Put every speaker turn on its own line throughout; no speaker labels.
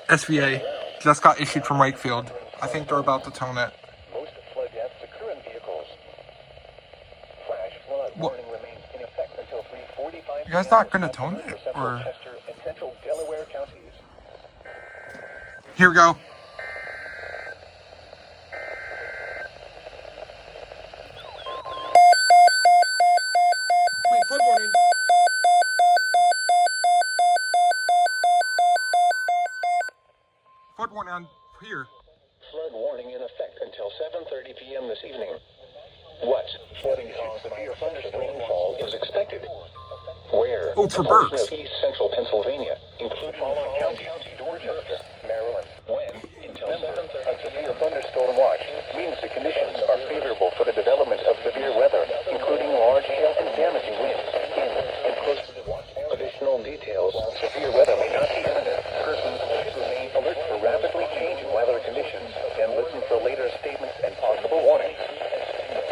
SVA just got issued from Wakefield. I think they're about to tone it.
Most flood deaths occur in vehicles. Flash flood warning remains in effect until 3:45.
You guys not gonna tone it, or?
Chester and central Delaware counties.
Here we go. Wait, flood warning. Flood warning on here.
Flood warning in effect until 7:30 p.m. this evening. What flooding caused severe thunderstorm rainfall is expected? Where?
Oh, it's for
portion
Berks.
of East Central Pennsylvania, including County, Dorchester, Maryland. When? Until 7:30. A severe thunderstorm watch means the conditions are favorable for the development of severe weather, including large hail and damaging winds in and close to the watch. Additional details on severe weather may not be evident. Persons should remain alert for rapidly changing weather conditions and listen for later statements and possible warnings.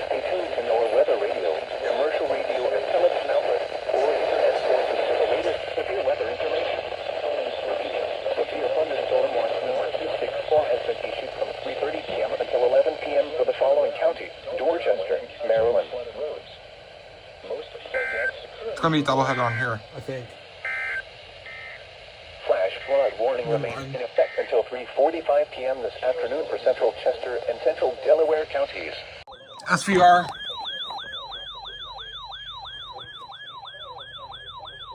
Stay tuned to NOAA Weather Radio, commercial radio, and television outlets, or internet sources for the latest severe weather information. Severe thunderstorm watch number 264 has been issued from 3:30 p.m. until 11 p.m. for the following county: Dorchester, Maryland.
It's gonna be a doubleheader on here, I think.
Flash flood warning remains in effect until 3:45 p.m. this afternoon for central Chester and central Delaware counties.
SVR.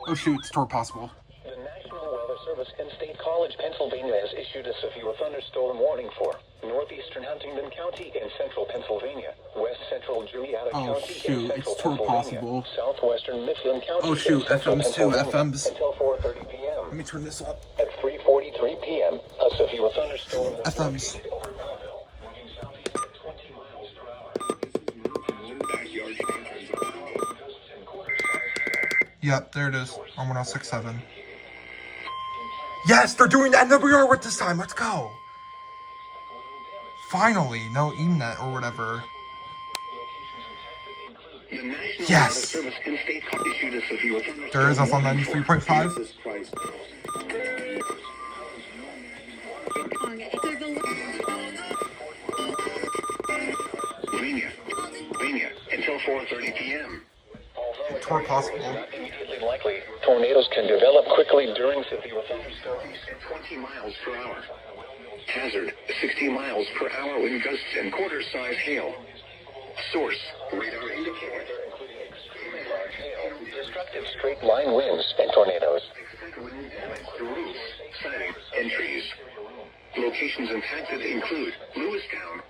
Oh shoot, it's toward possible.
The National Weather Service in State College, Pennsylvania has issued a severe thunderstorm warning for northeastern Huntingdon County in central Pennsylvania, west central Julietta County
shoot,
in central
it's toward
Pennsylvania,
possible.
southwestern Mifflin County
Oh shoot,
in central
FMs too,
Pennsylvania
FMs.
until 4:30 p.m.
Let me turn this up.
At 3:43 p.m., a severe thunderstorm was
FMs. Yep, there it is. On 106.7. Yes, they're doing that, and then we are with this time. Let's go. Finally, no EMNet or whatever. Yes. There is us on 93.5.
Until 4:30 p.m.
It's more possible.
Not immediately likely. Tornadoes can develop quickly during severe thunderstorms at 20 miles per hour. Hazard, 60 miles per hour wind gusts and quarter-size hail. Source, radar indicator, including extremely large hail, destructive straight-line winds and tornadoes. Wind damage to roofs, siding, and trees. Locations impacted include Lewistown,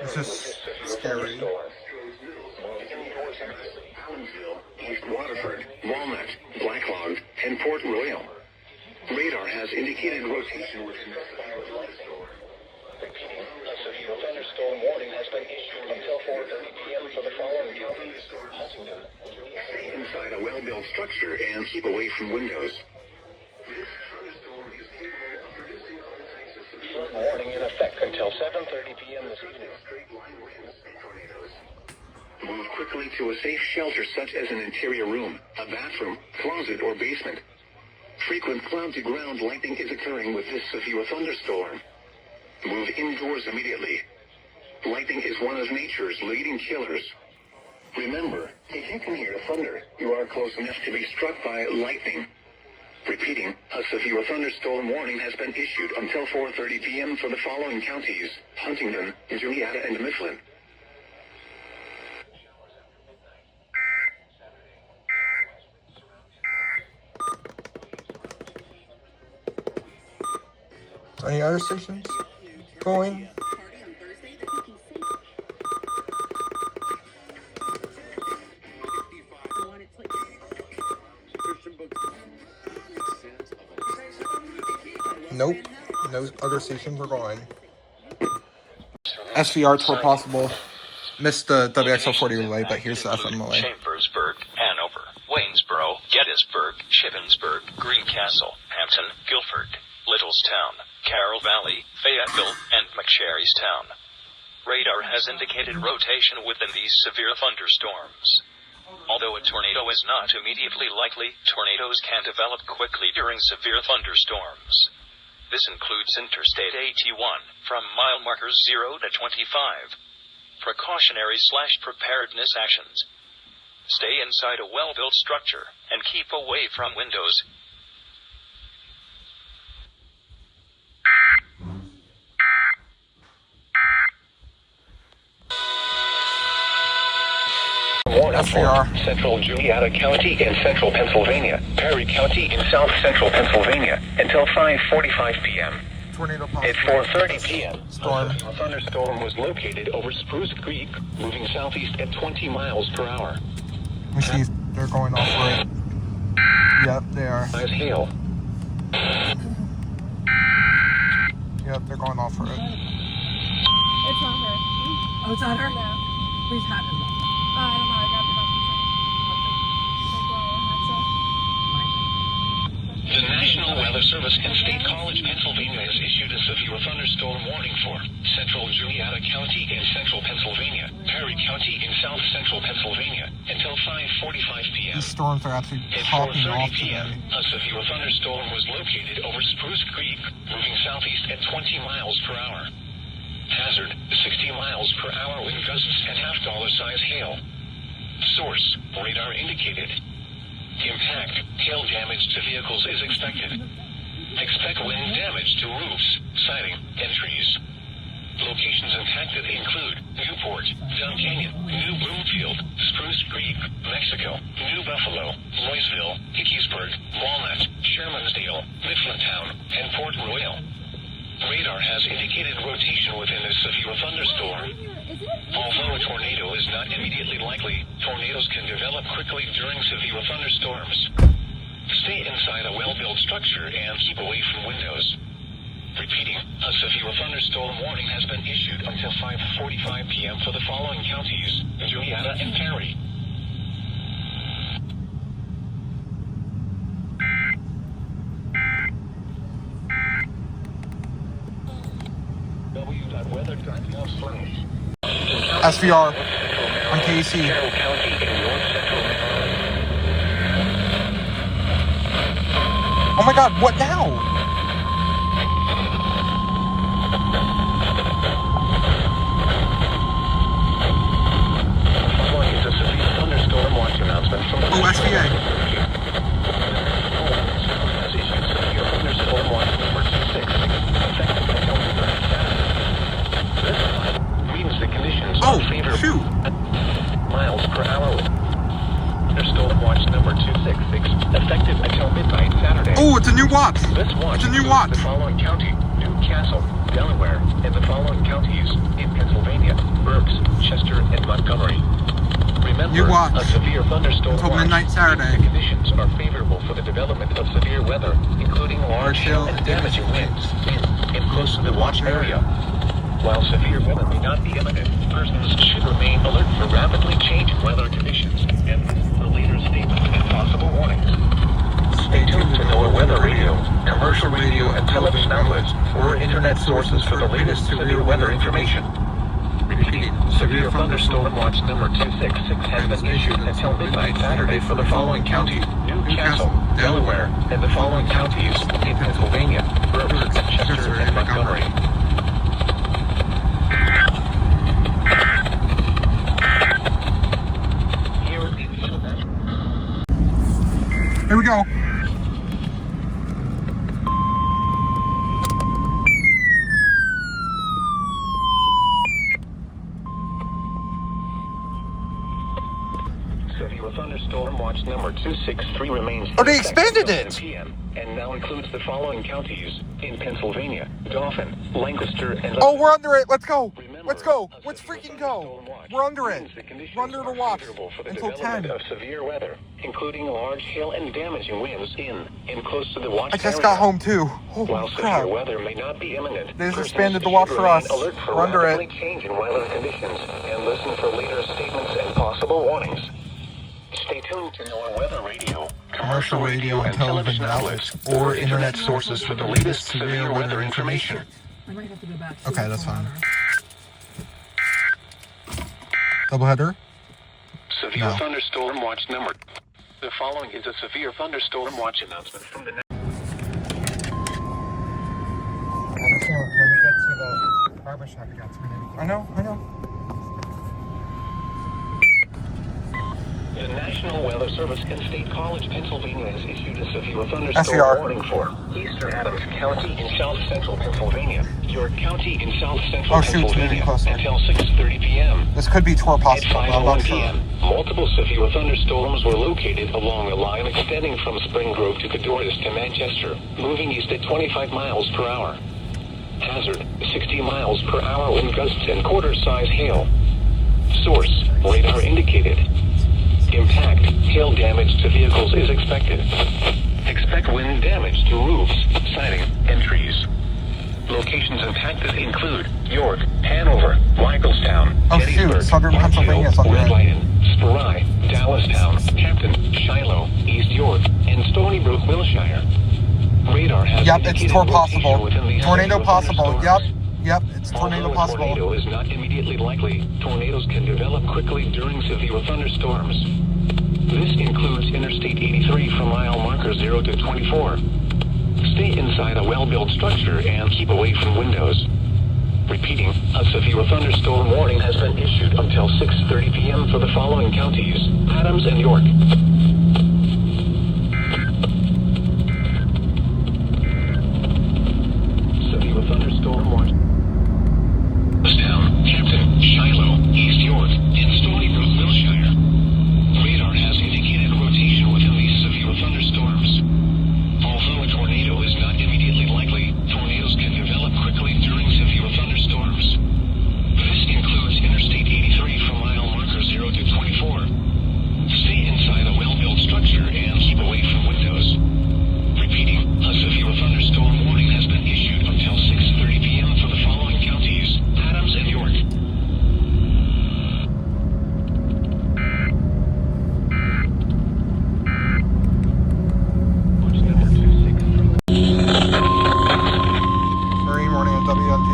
It's just scary.
East Waterford, Walnut, Blacklog, and Port Royal. Radar has indicated rotation within the Repeating, a severe thunderstorm warning has been issued until 4:30 p.m. for the following counties: Huntingdon. Stay inside a well-built structure and keep away from windows. Warning in effect until 7:30 p.m. this evening. Move quickly to a safe shelter such as an interior room, a bathroom, closet, or basement. Frequent cloud-to-ground lightning is occurring with this severe thunderstorm. Move indoors immediately. Lightning is one of nature's leading killers. Remember, if you can hear thunder, you are close enough to be struck by lightning. Repeating, a severe thunderstorm warning has been issued until 4:30 p.m. for the following counties: Huntingdon, Julietta, and Mifflin.
Any other stations going? Nope. No other stations are going. SVR tour possible. Missed the WXL40 relay, but here's the FM relay.
Chambersburg, Hanover, Waynesboro, Gettysburg, Shippensburg, Greencastle, Hampton, Guilford, Littlestown, Carroll Valley, Fayetteville, and McSherrystown. Radar has indicated rotation within these severe thunderstorms. Although a tornado is not immediately likely, tornadoes can develop quickly during severe thunderstorms. This includes Interstate 81, from mile markers 0 to 25. Precautionary/preparedness actions. Stay inside a well-built structure, and keep away from windows.
SVR.
Central Julietta County in central Pennsylvania, Perry County in south central Pennsylvania, until 5:45 p.m.
Tornado
At 4:30 p.m.,
Storm.
a thunderstorm was located over Spruce Creek, moving southeast at 20 miles per hour.
We see they're going off for it. Yep, they are.
As hail.
Yep, they're going off for it.
It's not her.
Oh, it's on her?
No.
Whose hat is that?
I don't know. I grabbed it off the
The National Weather Service in State College, Pennsylvania has issued a severe thunderstorm warning for central Julietta County in central Pennsylvania, Perry County in south central Pennsylvania, until 5:45 p.m.
These storms are actually
At
popping off
4:30 p.m.,
today.
a severe thunderstorm was located over Spruce Creek, moving southeast at 20 miles per hour. Hazard, 60 miles per hour wind gusts and half-dollar-size hail. Source, radar indicated. Impact, hail damage to vehicles is expected. Expect wind damage to roofs, siding, and trees. Locations impacted include Newport, Dunn Canyon, New Bloomfield, Spruce Creek, Mexico, New Buffalo, Louisville, Hickey'sburg, Walnut, Shermansdale, Mifflintown, and Port Royal. Radar has indicated rotation within this severe thunderstorm. Although a tornado is not immediately likely, tornadoes can develop quickly during severe thunderstorms. Stay inside a well-built structure and keep away from windows. Repeating, a severe thunderstorm warning has been issued until 5:45 p.m. for the following counties: Julietta and Perry.
SVR on KC.
Carroll County in north central.
Oh my god, what now?
Following is a severe thunderstorm watch announcement from the
Oh, SVA.
has issued severe thunderstorm watch number 26, effective until midnight Saturday. This means the conditions
Oh,
are favorable.
shoot.
Miles per hour. Thunderstorm watch number 266, effective until midnight Saturday.
Oh, it's a new watch.
This watch
It's a new
includes
watch.
the following county: Newcastle, Delaware, and the following counties in Pennsylvania: Berks, Chester, and Montgomery. Remember,
New watch.
a severe thunderstorm
Until
watch
midnight Saturday.
means the conditions are favorable for the development of severe weather, including large hail and damaging winds in and close to the watch area. While severe weather may not be imminent, persons should remain alert for rapidly changing weather conditions and listen for later statements and possible warnings. Stay tuned to NOAA Weather Radio, commercial radio and television outlets, or internet sources for the latest severe weather information. Repeating, severe thunderstorm watch number 266 has been issued until midnight Saturday for the following counties: Newcastle, Delaware, and the following counties in Pennsylvania: Berks, Chester, and Montgomery.
Here we go.
Severe thunderstorm watch number 263 remains.
Oh, they expanded it.
PM, and now includes the following counties in Pennsylvania: Dauphin, Lancaster, and.
Oh, we're under it. Let's go.
Remember,
Let's go.
a
Let's
severe
freaking go.
thunderstorm watch
We're under it.
means the conditions
We're under the
are
watch
favorable for the
until
development
10.
of severe weather, including large hail and damaging winds in and close to the watch
I just
area.
got home too.
While
Holy
severe
crap.
weather may not be imminent,
They just
persons
expanded the
should
watch for
remain
us.
alert for
We're under it.
rapidly changing weather conditions and listen for later statements and possible warnings. Stay tuned to NOAA Weather Radio,
Commercial radio and television outlets, or internet sources for the latest severe weather information.
I might have to go back.
Okay, that's fine. Doubleheader.
Severe
No.
thunderstorm watch number. The following is a severe thunderstorm watch announcement from the.
When we get to the barbershop, you got 3 minutes. I know.
The National Weather Service in State College, Pennsylvania has issued a severe thunderstorm
SVR.
warning for Eastern Adams County in south central Pennsylvania, York County in south central
Oh, shoot, it's moving
Pennsylvania
closer.
until 6:30 p.m.
This could be tour
At
possible, but I'm
5:01
not sure.
p.m., multiple severe thunderstorms were located along a line extending from Spring Grove to Cadorus to Manchester, moving east at 25 miles per hour. Hazard, 60 miles per hour wind gusts and quarter-size hail. Source, radar indicated. Impact, hail damage to vehicles is expected. Expect wind damage to roofs, siding, and trees. Locations impacted include York, Hanover, Michaelstown,
Oh, shoot,
Gettysburg,
southern
Parkville,
Pennsylvania's under
Red
it.
Lion, Spry, Dallastown, Hampton, Shiloh, East York, and Stony Brook, Wilshire. Radar has
Yep, it's
indicated
tour
rotation
possible.
within these
Tornado
severe
possible.
thunderstorms.
Yep, it's tornado
Although a
possible.
tornado is not immediately likely, tornadoes can develop quickly during severe thunderstorms. This includes Interstate 83 from mile marker 0 to 24. Stay inside a well-built structure and keep away from windows. Repeating, a severe thunderstorm warning has been issued until 6:30 p.m. for the following counties: Adams and York. Severe thunderstorm watch. Down, Hampton, Shiloh, East York, and Stony Brook, Wilshire. Radar has indicated rotation within these severe thunderstorms. Although a tornado is not immediately likely, tornadoes can develop quickly during severe thunderstorms. This includes Interstate 83 from mile marker 0 to 24. Stay inside a well-built structure and keep away from windows. Repeating, a severe thunderstorm warning has been issued until 6:30 p.m. for the following counties: Adams and York.
Early morning at WMD.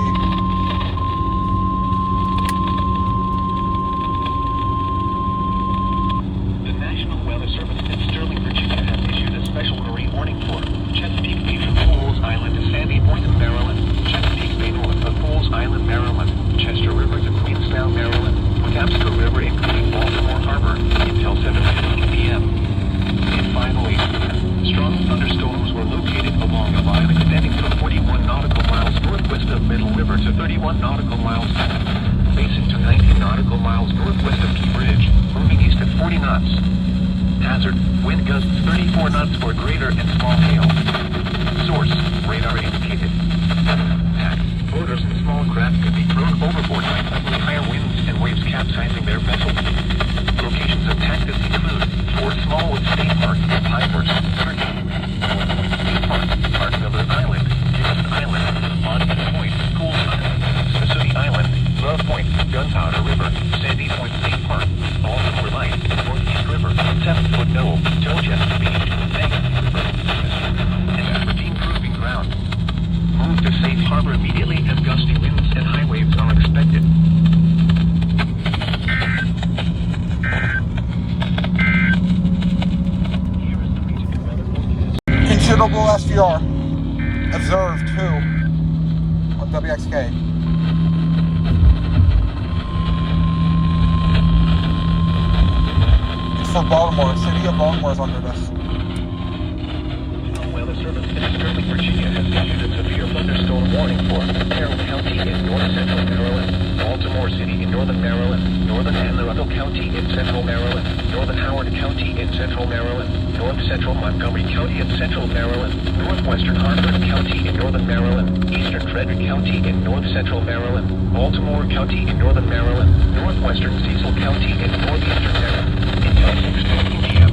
The National Weather Service in Sterling, Virginia has issued a special marine warning for Chesapeake Bay from Fools Island to Sandy Point, Maryland, Chesapeake Bay north of Fools Island, Maryland, Chester River to Queenstown, Maryland, Patapsco River including Baltimore Harbor until 7:15 p.m. At 5:08 p.m., strong thunderstorms were located along a line extending from 41 nautical miles northwest of Middle River to 31 nautical miles basin to 19 nautical miles northwest of Key Bridge, moving east at 40 knots. Hazard, wind gusts 34 knots or greater and small hail. Source, radar indicated. Impact, boaters and small craft could be thrown overboard by suddenly higher winds and waves capsizing their vessel. Locations impacted include Fort Smallwood State Park, Pinehurst, Turkey, State Park, Park Miller Island, Dixon Island, Monument Point, Cool Island, Spassuti Island, Love Point, Gunpowder River, Sandy Point State Park, Baltimore Light, Northeast River, 7-Foot Knoll, Towchester Beach, Vegas River, and Aberdeen Proving Ground. Move to safe harbor immediately as gusty winds and high waves are expected. Here is the region weather forecast.
Considerable SVR. Observed, too. On WXK. It's for Baltimore. City of Baltimore is under this.
The Weather Service in Sterling, Virginia has issued a severe thunderstorm warning for Carroll County in north central Maryland, Baltimore City in northern Maryland, northern Anne Arundel County in central Maryland, northern Howard County in central Maryland, north central Montgomery County in central Maryland, northwestern Hartford County in northern Maryland, eastern Frederick County in north central Maryland, Baltimore County in northern Maryland, northwestern Cecil County in northeastern Maryland, until 6:15 p.m.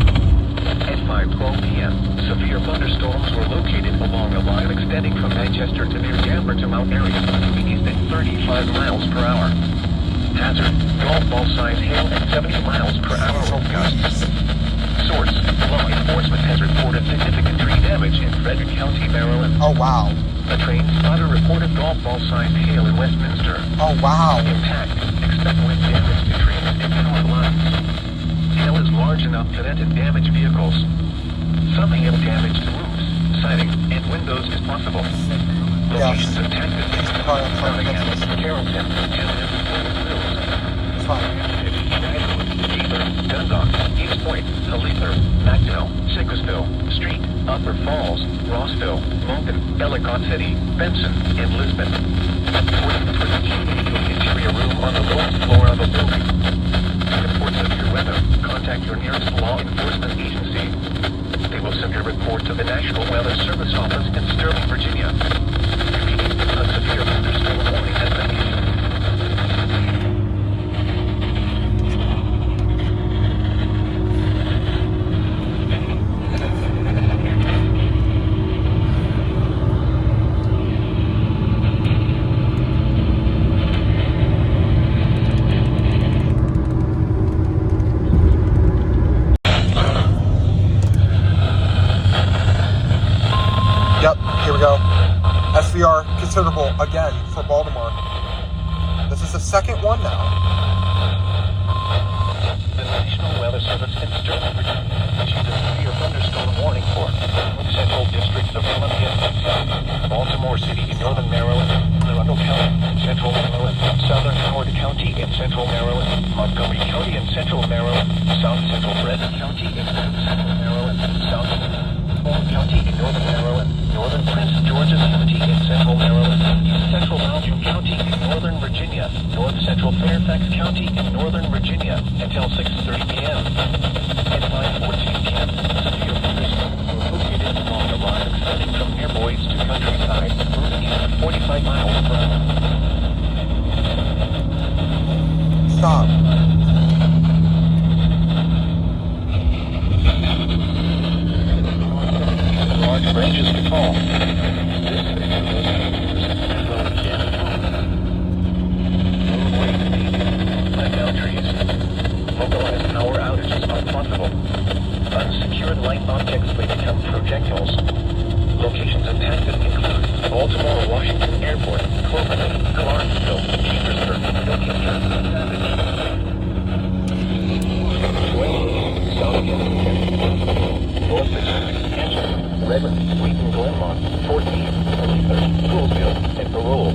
At 5:12 p.m., severe thunderstorms were located along a line extending from Manchester to near Danvers to Mount Airy, moving east at 35 miles per hour. Hazard, golf ball size hail at 70 miles per hour wind gusts. Source, law enforcement has reported significant tree damage in Frederick County, Maryland.
Oh, wow.
A train spotter reported golf ball size hail in Westminster.
Oh, wow.
Impact, expect wind damage to trees and power lines. hail is large enough to dent and damage vehicles. Some hail damage to roofs, siding, and windows is possible. Locations of Texas, Birmingham, Carrollton,
It's fine.
Dundalk, East Point, Halither, Macdale, Sickesville, Street, Upper Falls, Rossville, Moncton, Ellicott City, Benson, and Lisbon. For the interior room on the lowest floor of a building. Reports of your weather, contact your nearest law enforcement agency. They will send your report to the National Weather Service Office in Sterling, Virginia. Repeating, a severe thunderstorm warning has been issued.
Yep, here we go. SVR considerable again for Baltimore. This is the second one now.
The National Weather Service in Sterling, Virginia, issued a severe thunderstorm warning for Central District of Columbia, Baltimore City in northern Maryland, Arundel County, Central Maryland, Southern Howard County in Central Maryland, Montgomery County in Central Maryland, South Central Frederick County in Central Maryland, South Fulton County in northern Maryland, northern Prince George's County in Central Maryland, East Central Mountain County in northern Virginia, North Central Fairfax County in northern Virginia until 6:30 p.m. At 5:14 p.m., severe thunderstorms were located along the line extending from near Boyd's to Countryside, moving at 45 miles per hour.
Stop.
Large branches could fall. Cut down trees. Localized power outages are possible. Unsecured light objects may become projectiles. Locations impacted include Baltimore, Washington Airport, Cloverland, Clarksville, Chambersburg, Wilkington, Savage, South Kensington, North Pacific, Redmond, Wheaton, Glenmont, Fort Meade, Poolsville, and Parole.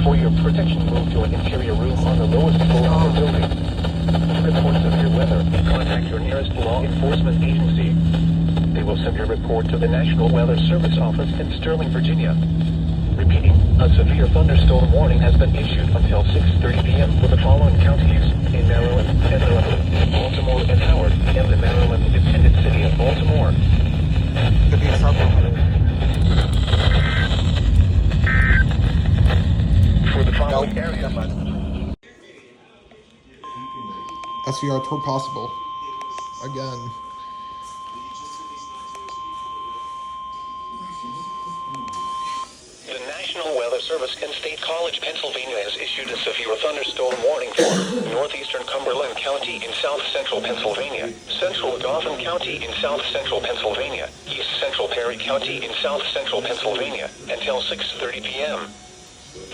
For your protection, move to an interior room on the lowest floor of the building. Report severe weather. Contact your nearest law enforcement agency. They will send your report to the National Weather Service Office in Sterling, Virginia. Repeating, a severe thunderstorm warning has been issued until 6:30 p.m. for the following counties in Maryland and Arundel, Baltimore and Howard, and the Maryland independent city of Baltimore.
Could be in trouble.
For the following areas.
SVR tour possible. Again.
The National Weather Service in State College, Pennsylvania has issued a severe thunderstorm warning for northeastern Cumberland County in south central Pennsylvania, central Dauphin County in south central Pennsylvania, east central Perry County in south central Pennsylvania, until 6:30 p.m.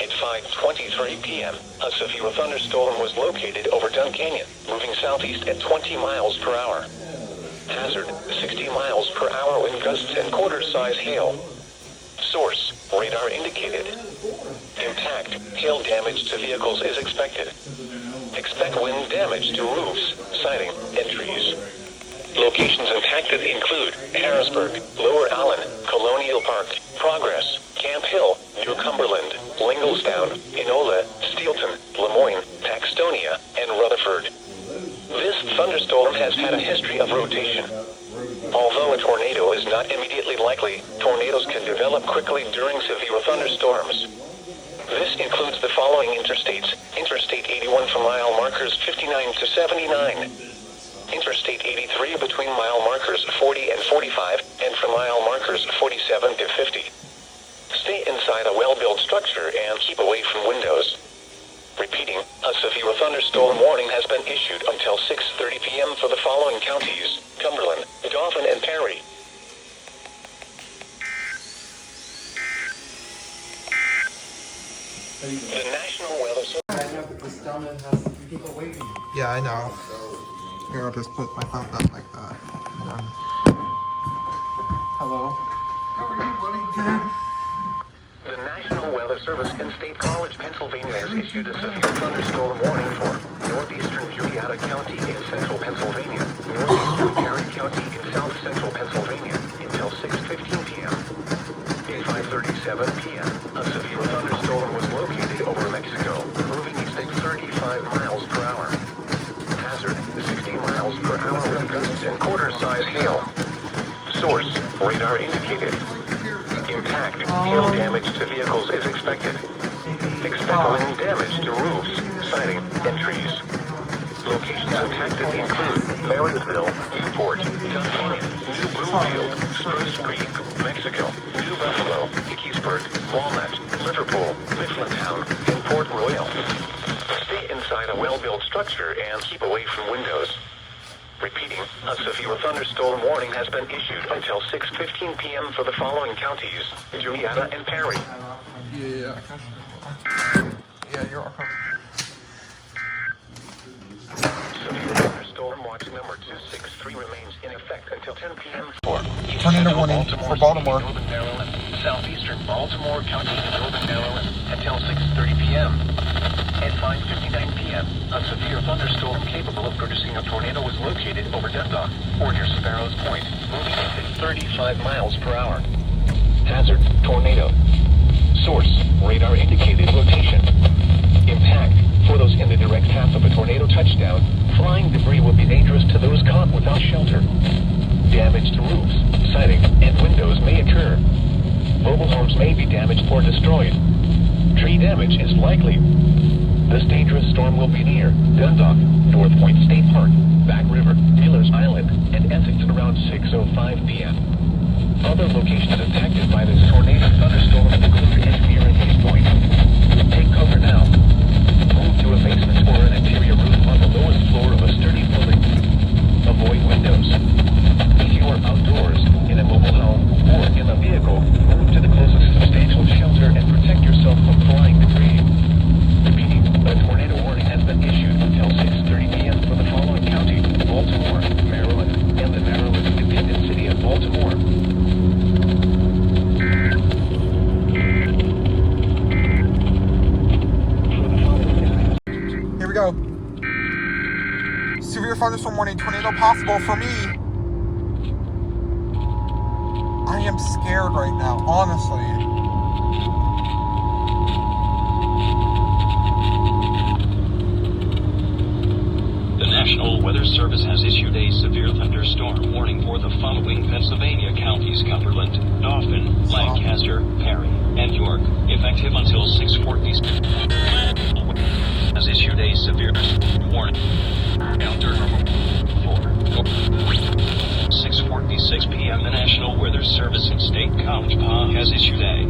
At 5:23 p.m., a severe thunderstorm was located over Dun Canyon, moving southeast at 20 miles per hour. Hazard, 60 miles per hour wind gusts and quarter-size hail. Source, radar indicated. Impact, hail damage to vehicles is expected. Expect wind damage to roofs, siding, and trees. Locations impacted include Harrisburg, Lower Allen, Colonial Park, Progress, Camp Hill, New Cumberland, Linglestown, Enola, Steelton, Lemoyne, Paxtonia, and Rutherford. This thunderstorm has had a history of rotation. Although a tornado is not immediately likely, tornadoes can develop quickly during severe thunderstorms. This includes the following interstates: Interstate 81 from mile markers 59 to 79. Interstate 83 between mile markers 40 and 45, and from mile markers 47 to 50. Stay inside a well-built structure and keep away from windows. Repeating, a severe thunderstorm warning has been issued until 6:30 p.m. for the following counties: Cumberland, Dauphin, and Perry. The National Weather Service.
Yeah, I know. Here, I'll just put my phone up like that. Hello? How are you, buddy?
The National Weather Service in State College, Pennsylvania has issued a severe thunderstorm warning for northeastern Juliana County in central Pennsylvania, northeastern Perry County in south central Pennsylvania until 6:15 p.m. At 5:37 p.m., a severe thunderstorm was located over Mexico, moving east at 35 miles per hour. Hazard, 60 miles per hour wind gusts and quarter-size hail. Source, radar indicated. Impact, hail damage to vehicles is expected. Expect wind damage to roofs, siding, and trees. Locations impacted include Marysville, Newport, Duncan, New Broomfield, Spruce Creek, Mexico, New Buffalo, Keysburg, Walnut, Liverpool, Mifflintown, and Port Royal. Stay inside a well-built structure and keep away from windows. Repeating, a severe thunderstorm warning has been issued until 6:15 p.m. for the following counties: Juliana and Perry.
Yeah. Yeah, you're welcome.
Severe thunderstorm watch number 263 remains in effect until 10 p.m. for
Tornado warning for Baltimore.
Northern Maryland, southeastern Baltimore County in Northern Maryland until 6:30 p.m. At 5:59 p.m., a severe thunderstorm capable of producing a tornado was located over Dundalk or near Sparrows Point, moving at 35 miles per hour. Hazard, tornado. Source, radar indicated rotation. Impact, for those in the direct path of a tornado touchdown, flying debris will be dangerous to those caught without shelter. Damage to roofs, siding, and windows may occur. Mobile homes may be damaged or destroyed. Tree damage is likely. This dangerous storm will be near Dundalk, North Point State Park, Back River, Miller's Island, and Essex around 6:05 p.m. Other locations impacted by this tornado thunderstorm include SVR-D Point. Take cover now. Move to a basement or an interior room on the lowest floor of a sturdy building. Avoid windows. If you are outdoors, in a mobile home, or in a vehicle, move to the closest substantial shelter and protect yourself from flying debris. Repeating, a tornado warning has been issued until 6:30 p.m. for the following county: Baltimore, Maryland, and the Maryland independent city of Baltimore.
Here we go. Severe thunderstorm warning, tornado possible for me. I am scared right now, honestly.
The National Weather Service has issued a severe thunderstorm warning for the following Pennsylvania counties: Cumberland, Dauphin, Lancaster, Perry, and York, effective until 6:40. Has issued a severe warning. After 6:46 p.m. the National Weather Service in State College has issued a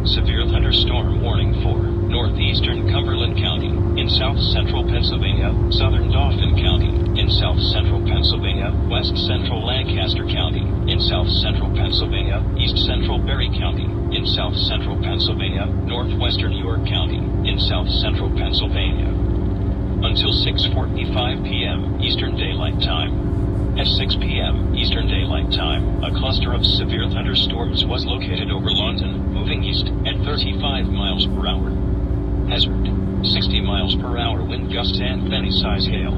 severe thunderstorm warning for northeastern Cumberland County, in south central Pennsylvania, southern Dauphin County, in south central Pennsylvania, west central Lancaster County, in south central Pennsylvania, east central Berry County, in south central Pennsylvania, northwestern York County, in south central Pennsylvania. Until 6:45 p.m. Eastern Daylight Time. At 6 p.m. Eastern Daylight Time, a cluster of severe thunderstorms was located over London, moving east at 35 miles per hour. Hazard, 60 miles per hour wind gusts and any size hail.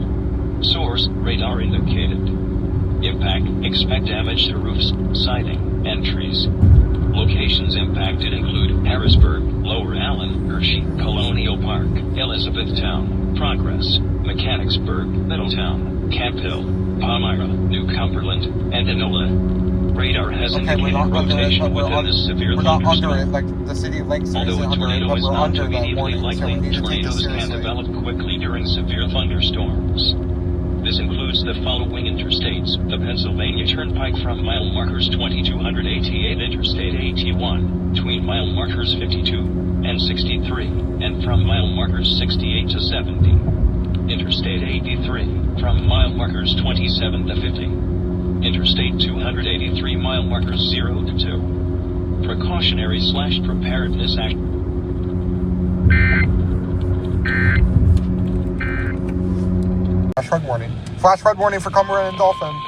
Source, radar indicated. Impact, expect damage to roofs, siding, and trees. Locations impacted include Harrisburg, Lower Allen, Hershey, Colonial Park, Elizabethtown, Progress, Mechanicsburg, Middletown, Camp Hill, Palmyra, New Cumberland, and Enola. Radar has indicated rotation within the severe
we're not
thunderstorm.
under it, like the city of Lakes
Although
isn't
a
under it,
tornado
but
is
we're
not
under that
immediately
warning, so
likely,
we need to take this
tornadoes can
seriously.
develop quickly during severe thunderstorms. This includes the following interstates: the Pennsylvania Turnpike from mile markers 2288, Interstate 81, between mile markers 52 and 63, and from mile markers 68 to 70. Interstate 83, from mile markers 27 to 50. Interstate 283, mile markers 0 to 2. Precautionary/preparedness act.
Flash flood warning Flash flood warning for Cumberland and Dolphin.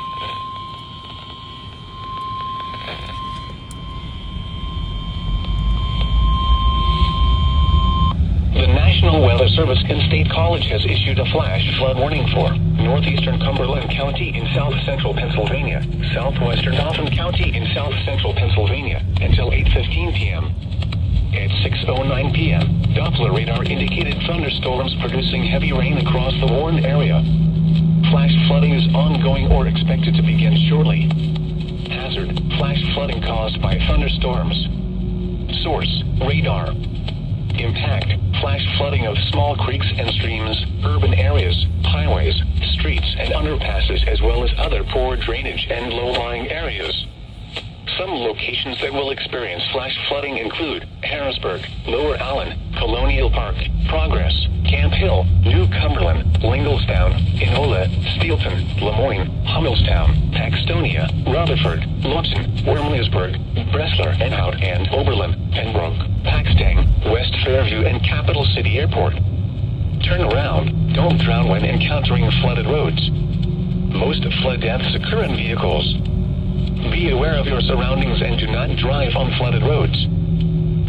The National Weather Service in State College has issued a flash flood warning for northeastern Cumberland County in south central Pennsylvania, southwestern Dauphin County in south central Pennsylvania until 8:15 p.m. At 6:09 p.m., Doppler radar indicated thunderstorms producing heavy rain across the warned area. Flash flooding is ongoing or expected to begin shortly. Hazard: flash flooding caused by thunderstorms. Source: radar. Impact: flash flooding of small creeks and streams, urban areas, highways, streets, and underpasses, as well as other poor drainage and low-lying areas. Some locations that will experience flash flooding include Harrisburg, Lower Allen, Colonial Park, Progress, Camp Hill, New Cumberland, Linglestown, Enola, Steelton, Lemoyne, Hummelstown, Paxtonia, Rutherford, Lawson, Wormleysburg, Bresler, Enhout, and Oberlin, Pembroke, Paxtang, West Fairview, and Capital City Airport. Turn around. Don't drown when encountering flooded roads. Most flood deaths occur in vehicles. Be aware of your surroundings and do not drive on flooded roads.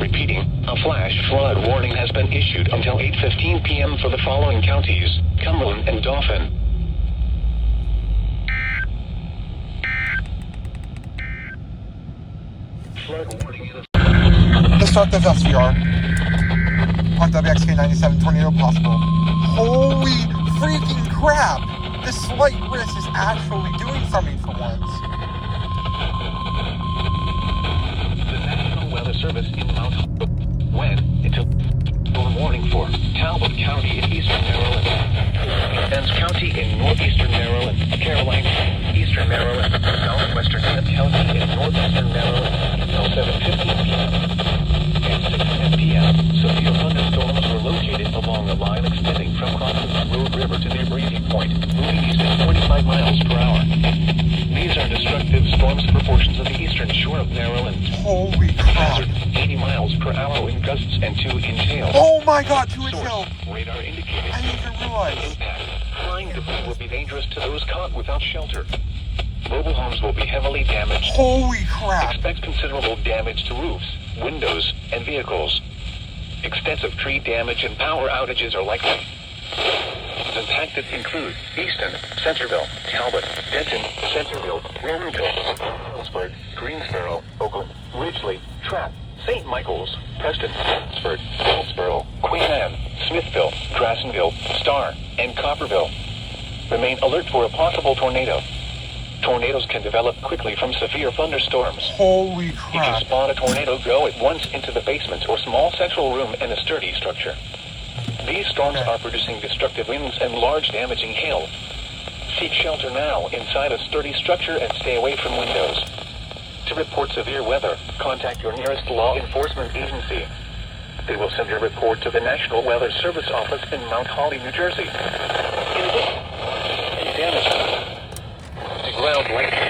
Repeating, a flash flood warning has been issued until 8:15 p.m. for the following counties: Cumberland and Dauphin. Flood warning in
Destructive SVR on WXK-97 tornado possible. Holy freaking crap! This slight risk is actually doing something for once.
The National Weather Service in Mount when until storm warning for Talbot County in eastern Maryland, Evans County in northeastern Maryland, Caroline, eastern Maryland, southwestern County in northeastern Maryland until 7:15 p.m. At 6:10 p.m., severe thunderstorms were located along a line extending from Crossing Road River to their breaking point, moving east at 25 miles per hour. These are destructive storms for portions of the eastern shore of Maryland.
Holy crap!
Hazard: 80 miles per hour in gusts and 2 in hail.
Oh my god, 2 inch
Source:
hail!
radar indicated.
I didn't even realize.
Impact: flying debris will be dangerous to those caught without shelter. Mobile homes will be heavily damaged.
Holy crap!
Expect considerable damage to roofs, windows, and vehicles. Extensive tree damage and power outages are likely. Impacted include Easton, Centerville, Talbot, Denton, Centerville, Wilmington, Hillsburg, Greensboro, Oakland, Ridgely, Trapp, St. Michaels, Preston, Oxford, Hillsboro, Queen Anne, Smithville, Grassenville, Star, and Copperville. Remain alert for a possible tornado. Tornadoes can develop quickly from severe thunderstorms.
Holy
If
crap!
you spot a tornado, go at once into the basement or small central room in a sturdy structure. These storms are producing destructive winds and large damaging hail. Seek shelter now inside a sturdy structure and stay away from windows. To report severe weather, contact your nearest law enforcement agency. They will send your report to the National Weather Service office in Mount Holly, New Jersey. In addition, any damage to ground lightning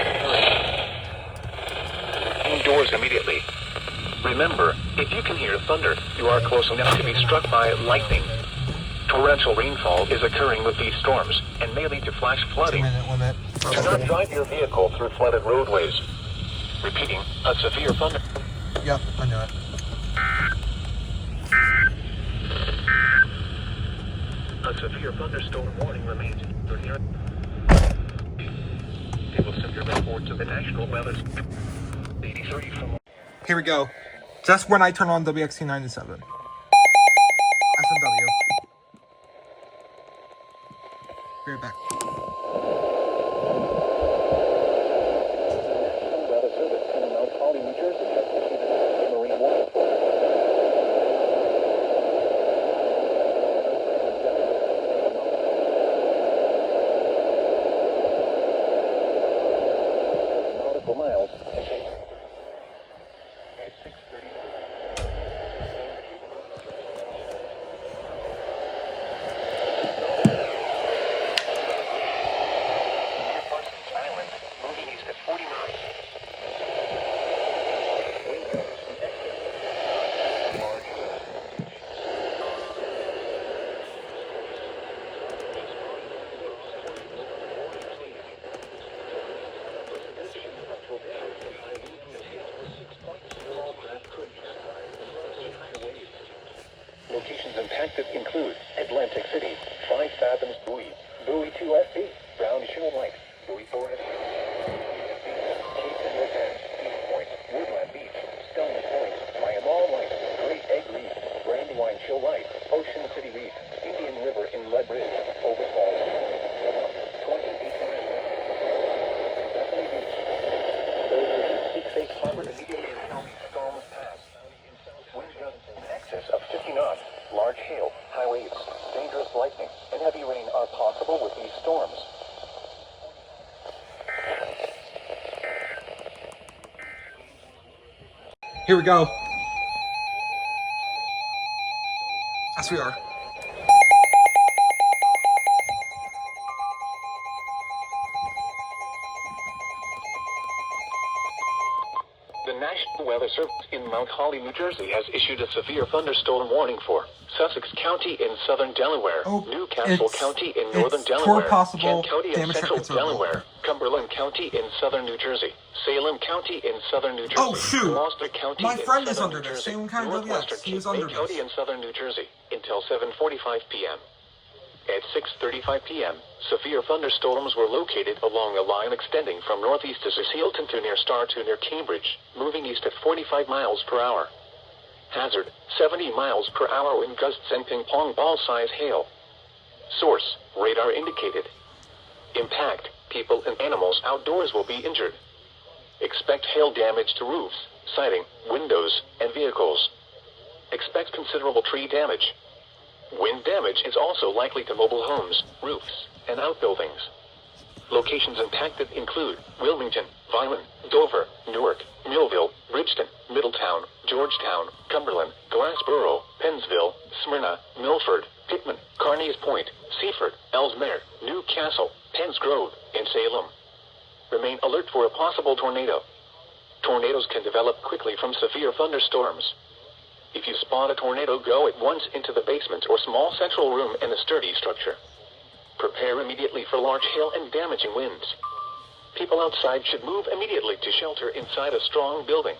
indoors immediately. Remember, if you can hear thunder, you are close enough to be struck by lightning. Torrential rainfall is occurring with these storms and may lead to flash flooding.
2-minute limit.
Do not drive your vehicle through flooded roadways. Repeating, a severe thunder.
Yep, I know it.
A severe thunderstorm warning remains. They will send your report to the National Weather. 83 from.
Here we go. Just when I turn on WXT-97. SMW. Be right back.
Weather Service in Mount Holly, New Jersey has issued a marine warning for nautical miles. At 6:30. impacted include Atlantic City, 5 Fathoms Buoy, Buoy 2FB, Brown Shoal Light, Buoy 4 FB, Cape and Lopez, East Point, Woodland Beach, Stone Point, Miami Light, Great Egg Reef, Brandywine Shoal Light, Ocean City Reef, Indian River Inlet Bridge, Overfalls, 28 Bethany Beach. Those who seek safe harbor immediately until these storms pass. Wind gusts in excess of 50 knots, large hail, high waves, dangerous lightning, and heavy rain are possible with these storms.
Here we go. SVR.
The National Weather Service in Mount Holly, New Jersey has issued a severe thunderstorm warning for Sussex County in southern Delaware, Newcastle County in northern Delaware, Kent County in central Delaware, Cumberland County in southern New Jersey, Salem County in southern New Jersey,
Oh, shoot.
Gloucester County
My
in
friend is
southern
under
New
this.
Jersey,
Same kind of,
Northwestern
yes, he is
Cape
under
May County
this.
in southern New Jersey until 7:45 p.m. At 6:35 p.m., severe thunderstorms were located along a line extending from northeast to Hilton to near Star to near Cambridge, moving east at 45 miles per hour. Hazard, 70 miles per hour wind gusts and ping-pong ball-size hail. Source, radar indicated. Impact, people and animals outdoors will be injured. Expect hail damage to roofs, siding, windows, and vehicles. Expect considerable tree damage. Wind damage is also likely to mobile homes, roofs, and outbuildings. Locations impacted include Wilmington, Vineland, Dover, Newark, Millville, Bridgeton, Middletown, Georgetown, Cumberland, Glassboro, Pennsville, Smyrna, Milford, Pittman, Carneys Point, Seaford, Ellesmere, Newcastle, Penns Grove, and Salem. Remain alert for a possible tornado. Tornadoes can develop quickly from severe thunderstorms. If you spot a tornado, go at once into the basement or small central room in a sturdy structure. Prepare immediately for large hail and damaging winds. People outside should move immediately to shelter inside a strong building.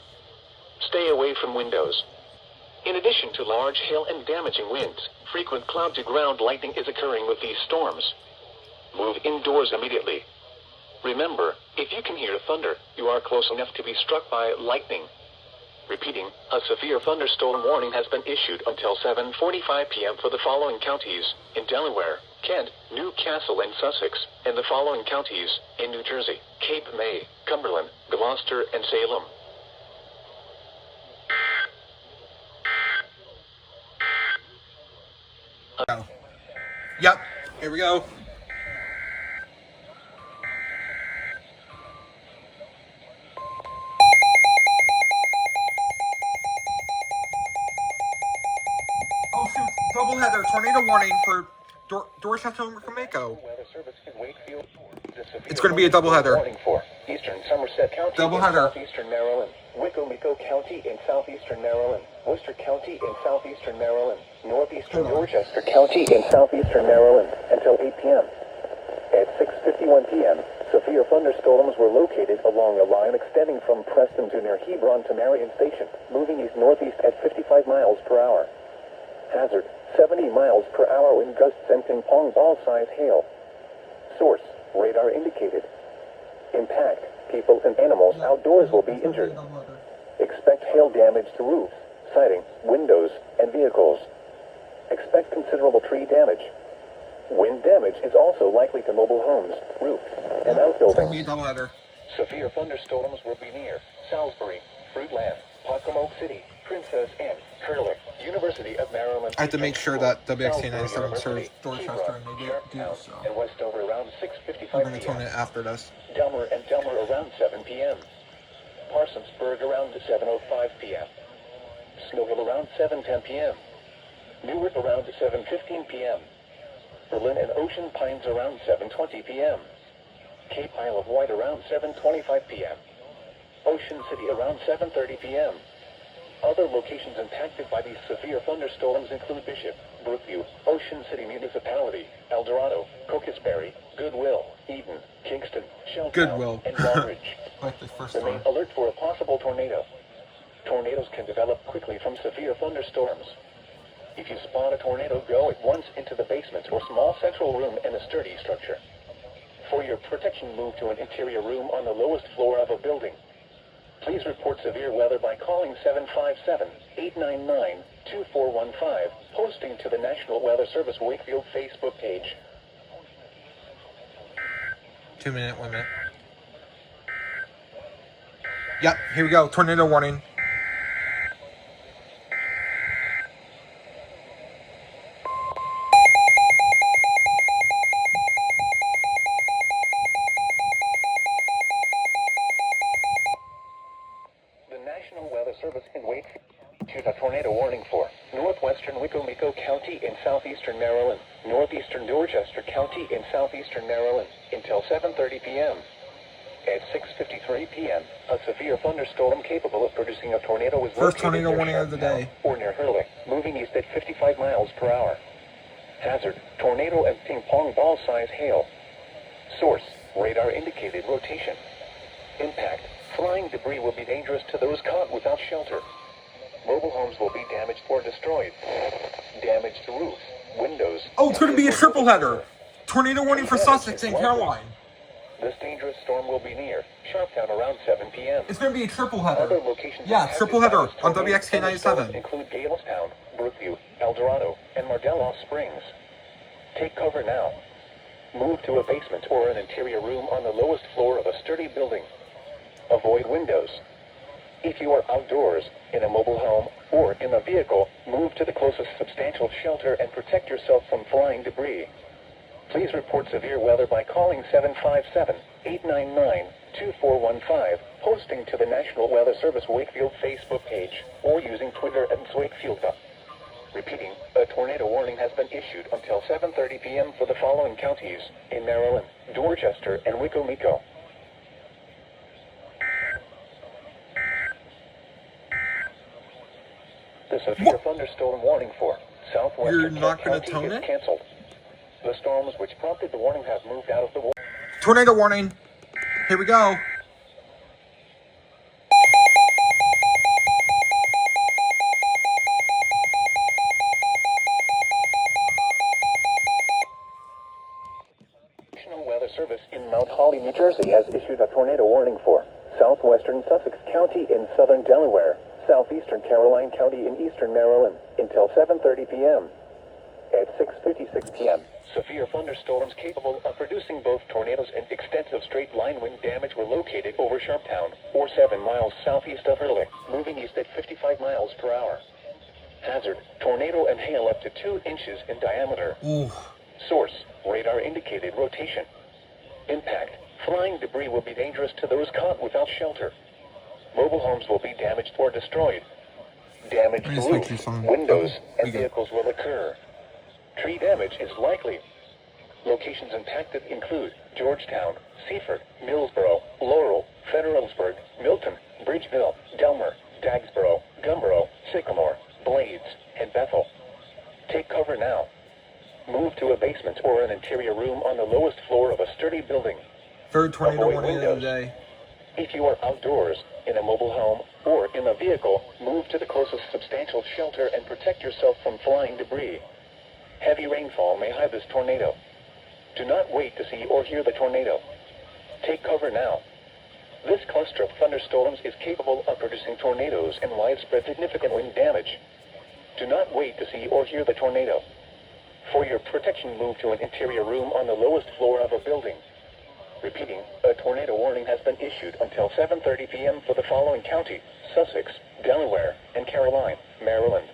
Stay away from windows. In addition to large hail and damaging winds, frequent cloud-to-ground lightning is occurring with these storms. Move indoors immediately. Remember, if you can hear thunder, you are close enough to be struck by lightning. Repeating, a severe thunderstorm warning has been issued until 7:45 p.m. for the following counties in Delaware, Kent, Newcastle, and Sussex, and the following counties in New Jersey, Cape May, Cumberland, Gloucester, and Salem.
Yep. Here we go. Oh shoot! Doubleheader tornado warning for Dorchester and Jamaica. It's going to be a doubleheader.
Warning for Eastern Somerset County
Doubleheader.
in southeastern Maryland, Wicomico County in southeastern Maryland, Worcester County in southeastern Maryland, northeastern Dorchester County in southeastern Maryland until 8 p.m. At 6:51 p.m., severe thunderstorms were located along a line extending from Preston to near Hebron to Marion Station, moving east-northeast at 55 miles per hour. Hazard, 70 miles per hour wind gusts and ping-pong ball-size hail. Source, radar indicated. Impact, people and animals outdoors will be injured. Expect hail damage to roofs, siding, windows, and vehicles. Expect considerable tree damage. Wind damage is also likely to mobile homes, roofs, and outbuildings. Severe thunderstorms will be near Salisbury, Fruitland, Pocomoke City, Princess Anne, Curler, University of Maryland.
I have to make sure that WXT97 serves Dorchester, and they do so.
And Westover around 6:55
I'm going to tone
p.m.
it after this.
Delmer and Delmer around 7 p.m. Parsonsburg around 7:05 p.m. Snowville around 7:10 p.m. Newark around 7:15 p.m. Berlin and Ocean Pines around 7:20 p.m. Cape Isle of Wight around 7:25 p.m. Ocean City around 7:30 p.m. Other locations impacted by these severe thunderstorms include Bishop, Brookview, Ocean City Municipality, El Dorado, Cocosberry, Goodwill, Eden, Kingston, Shelltown,
Goodwill.
and Longridge.
Like the first
Remain
one.
alert for a possible tornado. Tornadoes can develop quickly from severe thunderstorms. If you spot a tornado, go at once into the basement or small central room in a sturdy structure. For your protection, move to an interior room on the lowest floor of a building. Please report severe weather by calling 757-899-2415, posting to the National Weather Service Wakefield Facebook page.
2 minute, 1 minute. Yep, here we go. Tornado warning.
The National Weather Service in Wakefield issued a tornado warning for northwestern Wicomico County in southeastern Maryland, northeastern Dorchester County in southeastern Maryland, until 7:30 p.m. At 6:53 p.m., a severe thunderstorm capable of producing a tornado was
First
located
tornado
near
warning of the
Sharptown
day.
or near Hurley, moving east at 55 miles per hour. Hazard: tornado and ping pong ball size hail. Source: radar indicated rotation. Impact: flying debris will be dangerous to those caught without shelter. Mobile homes will be damaged or destroyed. Damage to roofs, windows.
Oh, it's going to be a
vehicles
triple
will
header.
occur.
Tornado warning for Sussex and Caroline.
This dangerous storm will be near Sharptown around 7 p.m.
It's going to be a triple
Other
header.
locations
Yeah,
impacted
triple
by
header
this
on
tornado
WXK 97.
thunderstorms include Galestown, Brookview, El Dorado, and Mardelloff Springs. Take cover now. Move to a basement or an interior room on the lowest floor of a sturdy building. Avoid windows. If you are outdoors, in a mobile home, or in a vehicle, move to the closest substantial shelter and protect yourself from flying debris. Please report severe weather by calling 757-899-2415, posting to the National Weather Service Wakefield Facebook page, or using Twitter at Wakefield. Repeating, a tornado warning has been issued until 7:30 p.m. for the following counties in Maryland: Dorchester and Wicomico. The severe thunderstorm warning for southwestern
You're not gonna
County
tone
is
it?
canceled. The storms which prompted the warning have moved out of the water.
Tornado warning. Here we go.
National Weather Service in Mount Holly, New Jersey has issued a tornado warning for southwestern Sussex County in southern Delaware, southeastern Caroline County in eastern Maryland, until 7:30 p.m. At 6:56 p.m., severe thunderstorms capable of producing both tornadoes and extensive straight-line wind damage were located over Sharptown, or 7 miles southeast of Hurley, moving east at 55 miles per hour. Hazard: tornado and hail up to 2 inches in diameter.
Ooh.
Source: radar indicated rotation. Impact: flying debris will be dangerous to those caught without shelter. Mobile homes will be damaged or destroyed. Damage to
Please fix your
roofs,
phone.
windows,
We
and
go.
vehicles will occur. Tree damage is likely. Locations impacted include Georgetown, Seaford, Millsboro, Laurel, Federalsburg, Milton, Bridgeville, Delmer, Dagsboro, Gumboro, Sycamore, Blades, and Bethel. Take cover now. Move to a basement or an interior room on the lowest floor of a sturdy building.
Third tornado
Avoid
warning of the
windows.
day.
If you are outdoors, in a mobile home, or in a vehicle, move to the closest substantial shelter and protect yourself from flying debris. Heavy rainfall may hide this tornado. Do not wait to see or hear the tornado. Take cover now. This cluster of thunderstorms is capable of producing tornadoes and widespread significant wind damage. Do not wait to see or hear the tornado. For your protection, move to an interior room on the lowest floor of a building. Repeating, a tornado warning has been issued until 7:30 p.m. for the following county: Sussex, Delaware, and Caroline, Maryland.